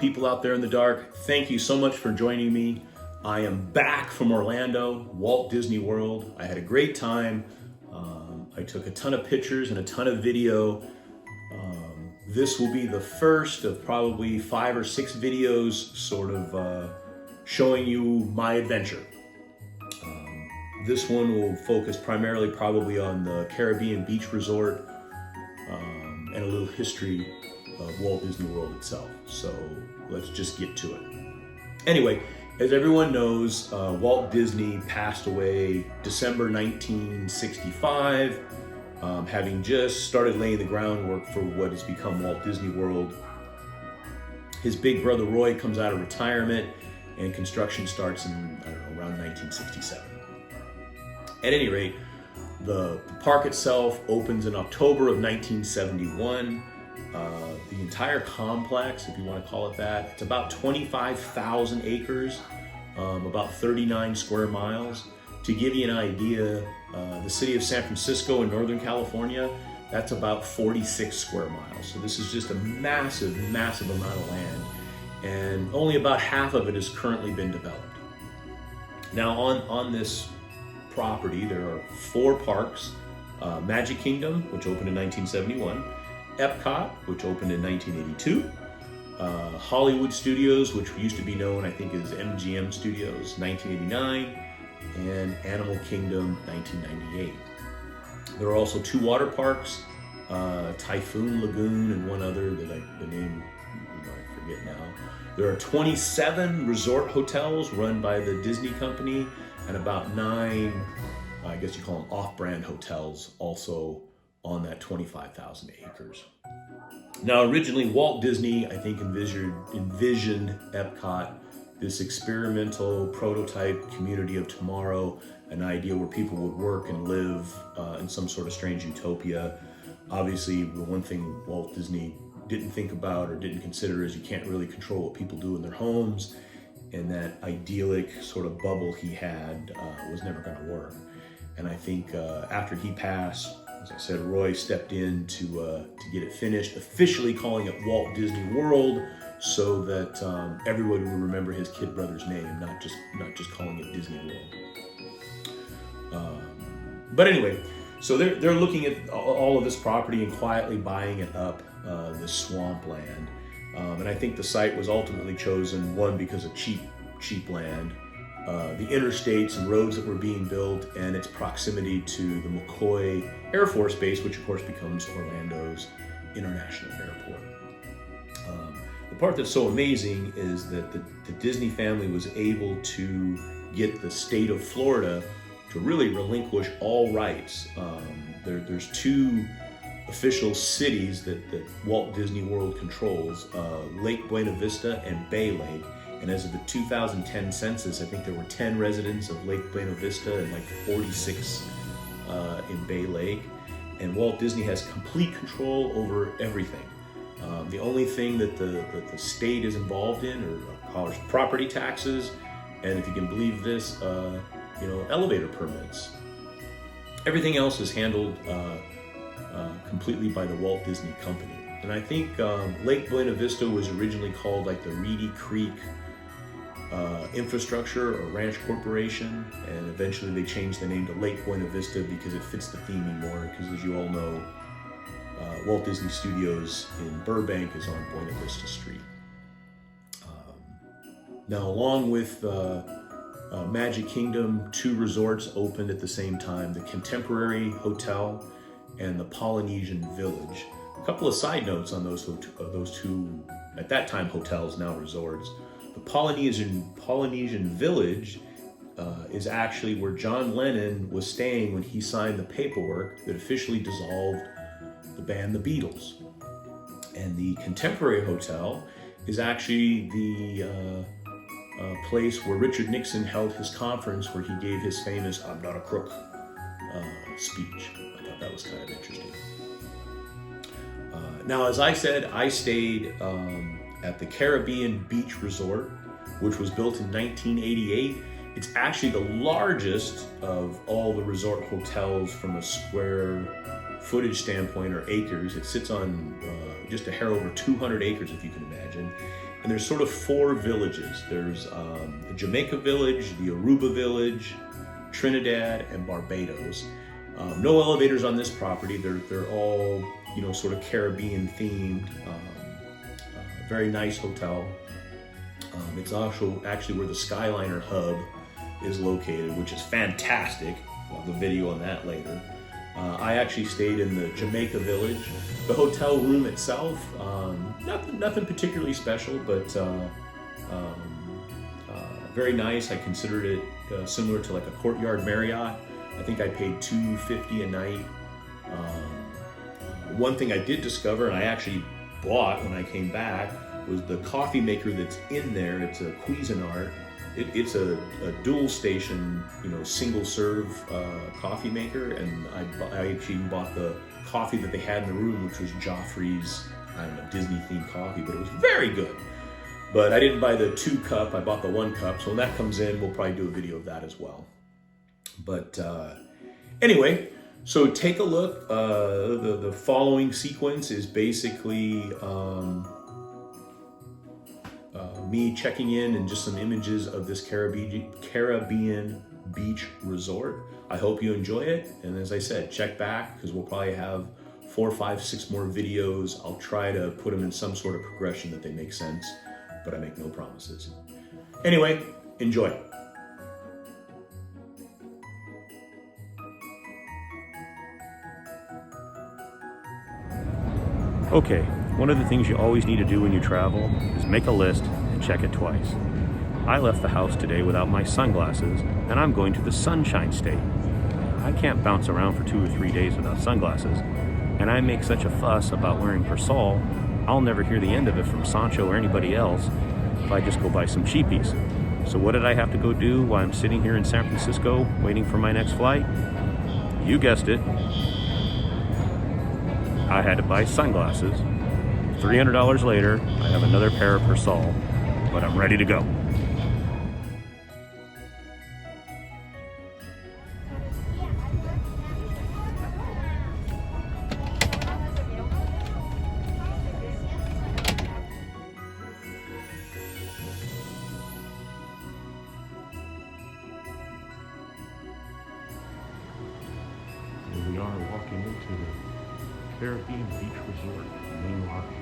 people out there in the dark. Thank you so much for joining me. I am back from Orlando, Walt Disney World. I had a great time. I took a ton of pictures and a ton of video. This will be the first of probably 5 or 6 videos sort of showing you my adventure. This one will focus primarily probably on the Caribbean Beach Resort and a little history of Walt Disney World itself. So let's just get to it. Anyway, as everyone knows, Walt Disney passed away December 1965, having just started laying the groundwork for what has become Walt Disney World. His big brother Roy comes out of retirement and construction starts in, around 1967. At any rate, the park itself opens in October of 1971. The entire complex, if you want to call it that, it's about 25,000 acres, about 39 square miles. To give you an idea, the city of San Francisco in Northern California, that's about 46 square miles. So this is just a massive, massive amount of land, and only about half of it has currently been developed. Now on this property, there are 4 parks: Magic Kingdom, which opened in 1971, Epcot, which opened in 1982, Hollywood Studios, which used to be known, I think, as MGM Studios, 1989, and Animal Kingdom, 1998. There are also 2 water parks, Typhoon Lagoon and one other that the name I forget now. There are 27 resort hotels run by the Disney Company, and about 9, I guess you call them off-brand hotels, also on that 25,000 acres. Now, originally, Walt Disney, I think, envisioned Epcot, this experimental prototype community of tomorrow, an idea where people would work and live in some sort of strange utopia. Obviously, the one thing Walt Disney didn't think about or didn't consider is you can't really control what people do in their homes, and that idyllic sort of bubble he had was never going to work. And I think after he passed, as I said, Roy stepped in to get it finished, officially calling it Walt Disney World, so that everybody would remember his kid brother's name, not just calling it Disney World. But anyway, so they're looking at all of this property and quietly buying it up, this swampland. And I think the site was ultimately chosen, one, because of cheap land, the interstates and roads that were being built, and its proximity to the McCoy Air Force Base, which of course becomes Orlando's International Airport. The part that's so amazing is that the Disney family was able to get the state of Florida to really relinquish all rights. There's 2 official cities that Walt Disney World controls, Lake Buena Vista and Bay Lake. And as of the 2010 census, I think there were 10 residents of Lake Buena Vista and like 46 in Bay Lake. And Walt Disney has complete control over everything. The only thing that the state is involved in are property taxes, and if you can believe this, elevator permits. Everything else is handled completely by the Walt Disney Company. And I think Lake Buena Vista was originally called like the Reedy Creek Infrastructure or Ranch Corporation, and eventually they changed the name to Lake Buena Vista because it fits the theming more, because as you all know, Walt Disney Studios in Burbank is on Buena Vista Street. Now, along with Magic Kingdom, 2 resorts opened at the same time, the Contemporary Hotel and the Polynesian Village. A couple of side notes on those 2, at that time, hotels, now resorts. The Polynesian Village is actually where John Lennon was staying when he signed the paperwork that officially dissolved the band The Beatles. And the Contemporary Hotel is actually the place where Richard Nixon held his conference, where he gave his famous "I'm not a crook" speech. I thought that was kind of interesting. Now, as I said, I stayed at the Caribbean Beach Resort, which was built in 1988. It's actually the largest of all the resort hotels from a square footage standpoint, or acres. It sits on just a hair over 200 acres, if you can imagine. And there's sort of 4 villages. There's the Jamaica village, the Aruba village, Trinidad, and Barbados. No elevators on this property. They're all, you know, sort of Caribbean themed. Very nice hotel. It's also actually where the Skyliner hub is located, which is fantastic. I'll have a video on that later. I actually stayed in the Jamaica village. The hotel room itself, nothing particularly special, but very nice. I considered it similar to like a Courtyard Marriott. I think I paid $250 a night. One thing I did discover, and I actually bought when I came back, was the coffee maker that's in there. It's a Cuisinart. It's a dual station, you know, single serve coffee maker, and I actually bought the coffee that they had in the room, which was Joffrey's, I don't know, Disney themed coffee, but it was very good. But I didn't buy the 2 cup, I bought the 1 cup, so when that comes in, we'll probably do a video of that as well. But anyway, so take a look. The following sequence is basically me checking in and just some images of this Caribbean beach resort. I hope you enjoy it. And as I said, check back because we'll probably have 4, 5, 6 more videos. I'll try to put them in some sort of progression that they make sense, but I make no promises. Anyway, enjoy. Okay, one of the things you always need to do when you travel is make a list and check it twice. I left the house today without my sunglasses, and I'm going to the Sunshine State. I can't bounce around for 2 or 3 days without sunglasses, and I make such a fuss about wearing Persol, I'll never hear the end of it from Sancho or anybody else if I just go buy some cheapies. So what did I have to go do while I'm sitting here in San Francisco waiting for my next flight? You guessed it. I had to buy sunglasses. $300 later, I have another pair of Persol, but I'm ready to go. Here we are walking into the Caribbean Beach Resort, main lobby.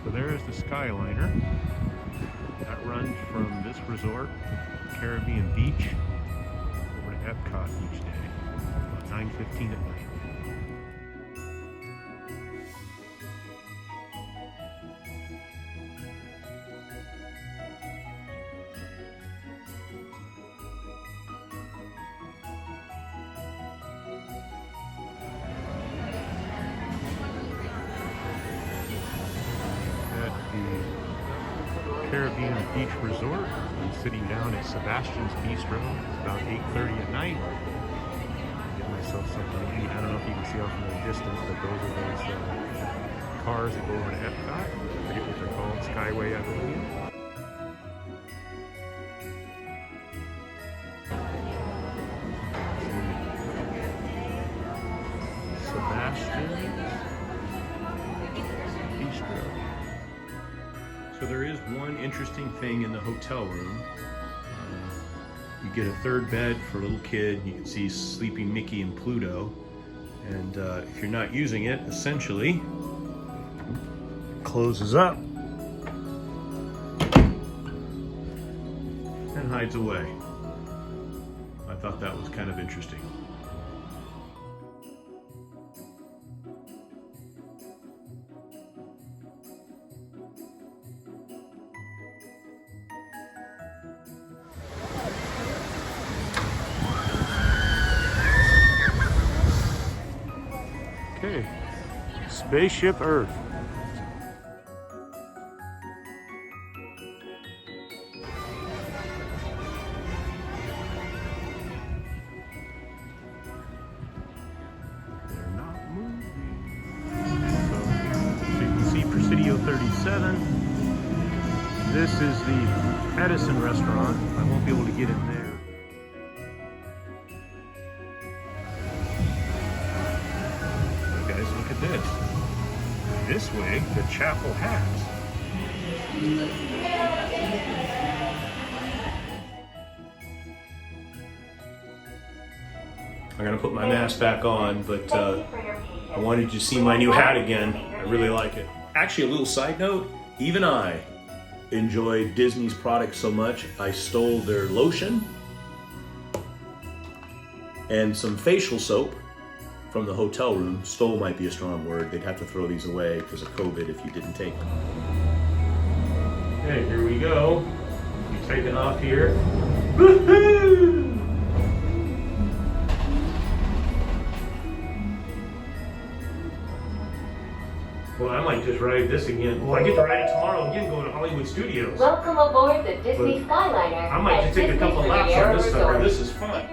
So there's the Skyliner that runs from this resort, Caribbean Beach, over to Epcot each day, about 9:15 at night. Caribbean Beach Resort. I'm sitting down at Sebastian's Bistro. It's about 8:30 at night. Get myself something to eat. I don't know if you can see off in the distance, but those are those cars that go over to Epcot. I forget what they're called. Skyway, I believe. So there is one interesting thing in the hotel room. You get a third bed for a little kid. You can see sleeping Mickey and Pluto. And if you're not using it, essentially, it closes up and hides away. I thought that was kind of interesting. Okay, Spaceship Earth. They're not moving. So you can see Presidio 37. This is the Edison restaurant. I won't be able to get in there. Guys, look at this. This way, the chapel has. I'm gonna put my mask back on, but I wanted you to see my new hat again. I really like it. Actually, a little side note, even I enjoy Disney's products so much, I stole their lotion and some facial soap from the hotel room. Stole might be a strong word. They'd have to throw these away because of COVID if you didn't take them. Okay, here we go. We're taking off here. Woohoo! Well, I might just ride this again. Well, I get to ride it tomorrow again going to Hollywood Studios. Welcome aboard the Disney Skyliner. I might just take a couple laps on this sucker. This is fun.